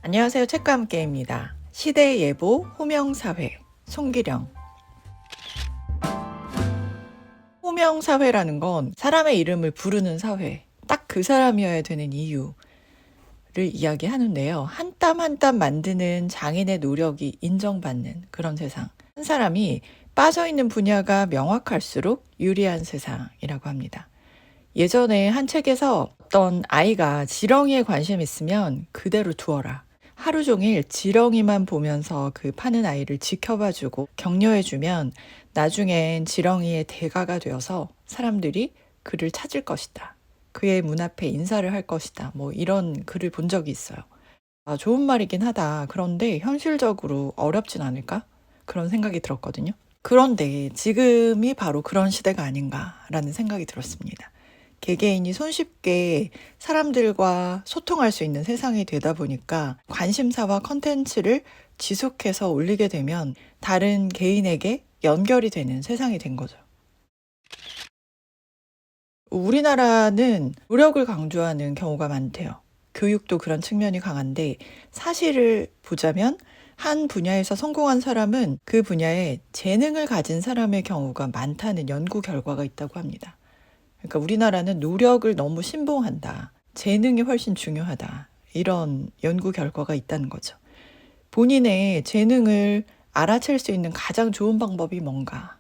안녕하세요. 책과 함께입니다. 시대의 예보 호명사회 송기령. 호명사회라는 건 사람의 이름을 부르는 사회, 딱 그 사람이어야 되는 이유를 이야기하는데요. 한 땀 한 땀 만드는 장인의 노력이 인정받는 그런 세상. 한 사람이 빠져있는 분야가 명확할수록 유리한 세상이라고 합니다. 예전에 한 책에서 어떤 아이가 지렁이에 관심 있으면 그대로 두어라. 하루 종일 지렁이만 보면서 그 파는 아이를 지켜봐주고 격려해주면 나중엔 지렁이의 대가가 되어서 사람들이 그를 찾을 것이다. 그의 문 앞에 인사를 할 것이다. 뭐 이런 글을 본 적이 있어요. 아, 좋은 말이긴 하다. 그런데 현실적으로 어렵진 않을까? 그런 생각이 들었거든요. 그런데 지금이 바로 그런 시대가 아닌가라는 생각이 들었습니다. 개개인이 손쉽게 사람들과 소통할 수 있는 세상이 되다 보니까 관심사와 컨텐츠를 지속해서 올리게 되면 다른 개인에게 연결이 되는 세상이 된 거죠. 우리나라는 노력을 강조하는 경우가 많대요. 교육도 그런 측면이 강한데 사실을 보자면 한 분야에서 성공한 사람은 그 분야에 재능을 가진 사람의 경우가 많다는 연구 결과가 있다고 합니다. 그러니까 우리나라는 노력을 너무 신봉한다. 재능이 훨씬 중요하다. 이런 연구 결과가 있다는 거죠. 본인의 재능을 알아챌 수 있는 가장 좋은 방법이 뭔가?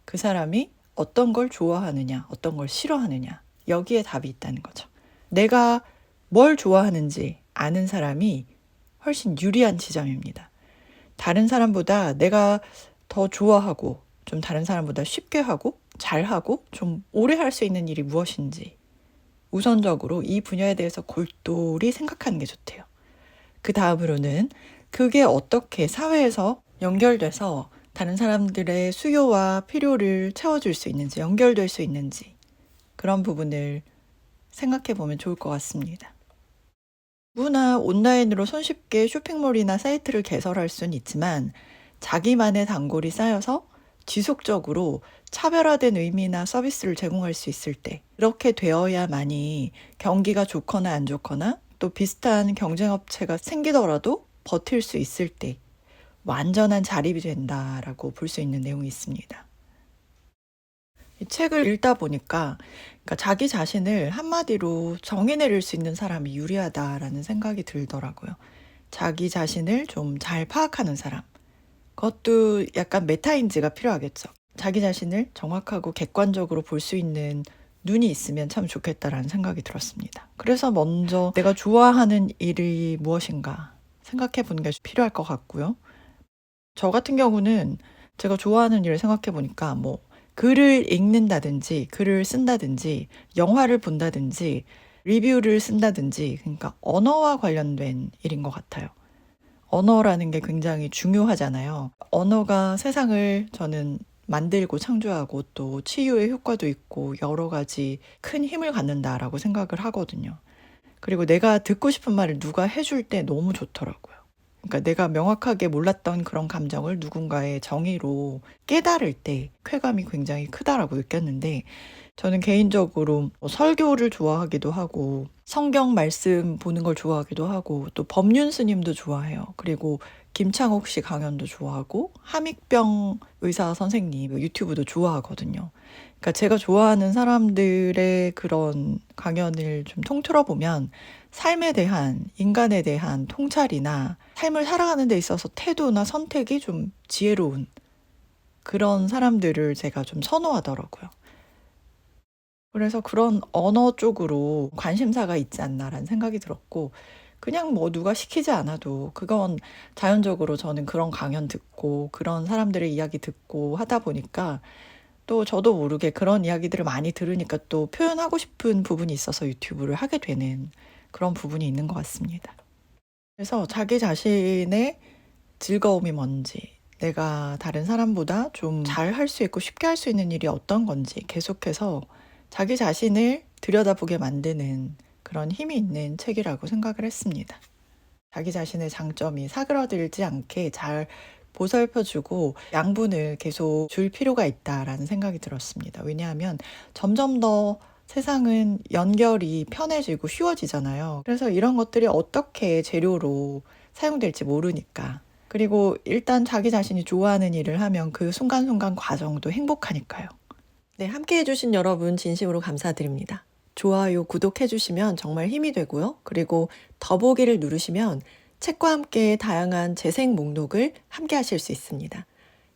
그 사람이 어떤 걸 좋아하느냐, 어떤 걸 싫어하느냐. 여기에 답이 있다는 거죠. 내가 뭘 좋아하는지 아는 사람이 훨씬 유리한 지점입니다. 다른 사람보다 내가 더 좋아하고 좀 다른 사람보다 쉽게 하고 잘하고 좀 오래 할 수 있는 일이 무엇인지 우선적으로 이 분야에 대해서 골똘히 생각하는 게 좋대요. 그 다음으로는 그게 어떻게 사회에서 연결돼서 다른 사람들의 수요와 필요를 채워줄 수 있는지, 연결될 수 있는지 그런 부분을 생각해 보면 좋을 것 같습니다. 누구나 온라인으로 손쉽게 쇼핑몰이나 사이트를 개설할 수는 있지만 자기만의 단골이 쌓여서 지속적으로 차별화된 의미나 서비스를 제공할 수 있을 때 이렇게 되어야만이 경기가 좋거나 안 좋거나 또 비슷한 경쟁업체가 생기더라도 버틸 수 있을 때 완전한 자립이 된다라고 볼 수 있는 내용이 있습니다. 이 책을 읽다 보니까 그러니까 자기 자신을 한마디로 정의 내릴 수 있는 사람이 유리하다라는 생각이 들더라고요. 자기 자신을 좀 잘 파악하는 사람. 그것도 약간 메타인지가 필요하겠죠. 자기 자신을 정확하고 객관적으로 볼 수 있는 눈이 있으면 참 좋겠다라는 생각이 들었습니다. 그래서 먼저 내가 좋아하는 일이 무엇인가 생각해 보는 게 필요할 것 같고요. 저 같은 경우는 제가 좋아하는 일을 생각해 보니까 뭐 글을 읽는다든지 글을 쓴다든지 영화를 본다든지 리뷰를 쓴다든지 그러니까 언어와 관련된 일인 것 같아요. 언어라는 게 굉장히 중요하잖아요. 언어가 세상을 저는 만들고 창조하고 또 치유의 효과도 있고 여러 가지 큰 힘을 갖는다라고 생각을 하거든요. 그리고 내가 듣고 싶은 말을 누가 해줄 때 너무 좋더라고요. 그러니까 내가 명확하게 몰랐던 그런 감정을 누군가의 정의로 깨달을 때 쾌감이 굉장히 크다라고 느꼈는데 저는 개인적으로 설교를 좋아하기도 하고 성경 말씀 보는 걸 좋아하기도 하고 또 법륜 스님도 좋아해요. 그리고 김창옥 씨 강연도 좋아하고 함익병 의사 선생님 유튜브도 좋아하거든요. 그러니까 제가 좋아하는 사람들의 그런 강연을 좀 통틀어 보면 삶에 대한 인간에 대한 통찰이나 삶을 살아가는 데 있어서 태도나 선택이 좀 지혜로운 그런 사람들을 제가 좀 선호하더라고요. 그래서 그런 언어 쪽으로 관심사가 있지 않나라는 생각이 들었고 그냥 뭐 누가 시키지 않아도 그건 자연적으로 저는 그런 강연 듣고 그런 사람들의 이야기 듣고 하다 보니까 또 저도 모르게 그런 이야기들을 많이 들으니까 또 표현하고 싶은 부분이 있어서 유튜브를 하게 되는 그런 부분이 있는 것 같습니다. 그래서 자기 자신의 즐거움이 뭔지, 내가 다른 사람보다 좀 잘 할 수 있고 쉽게 할 수 있는 일이 어떤 건지 계속해서 자기 자신을 들여다보게 만드는 그런 힘이 있는 책이라고 생각을 했습니다. 자기 자신의 장점이 사그러들지 않게 잘 보살펴주고 양분을 계속 줄 필요가 있다라는 생각이 들었습니다. 왜냐하면 점점 더 세상은 연결이 편해지고 쉬워지잖아요. 그래서 이런 것들이 어떻게 재료로 사용될지 모르니까. 그리고 일단 자기 자신이 좋아하는 일을 하면 그 순간순간 과정도 행복하니까요. 네, 함께 해주신 여러분 진심으로 감사드립니다. 좋아요, 구독해주시면 정말 힘이 되고요. 그리고 더보기를 누르시면 책과 함께 다양한 재생 목록을 함께 하실 수 있습니다.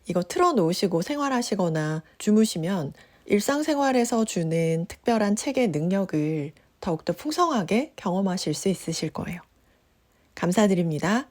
이거 틀어놓으시고 생활하시거나 주무시면 일상생활에서 주는 특별한 책의 능력을 더욱더 풍성하게 경험하실 수 있으실 거예요. 감사드립니다.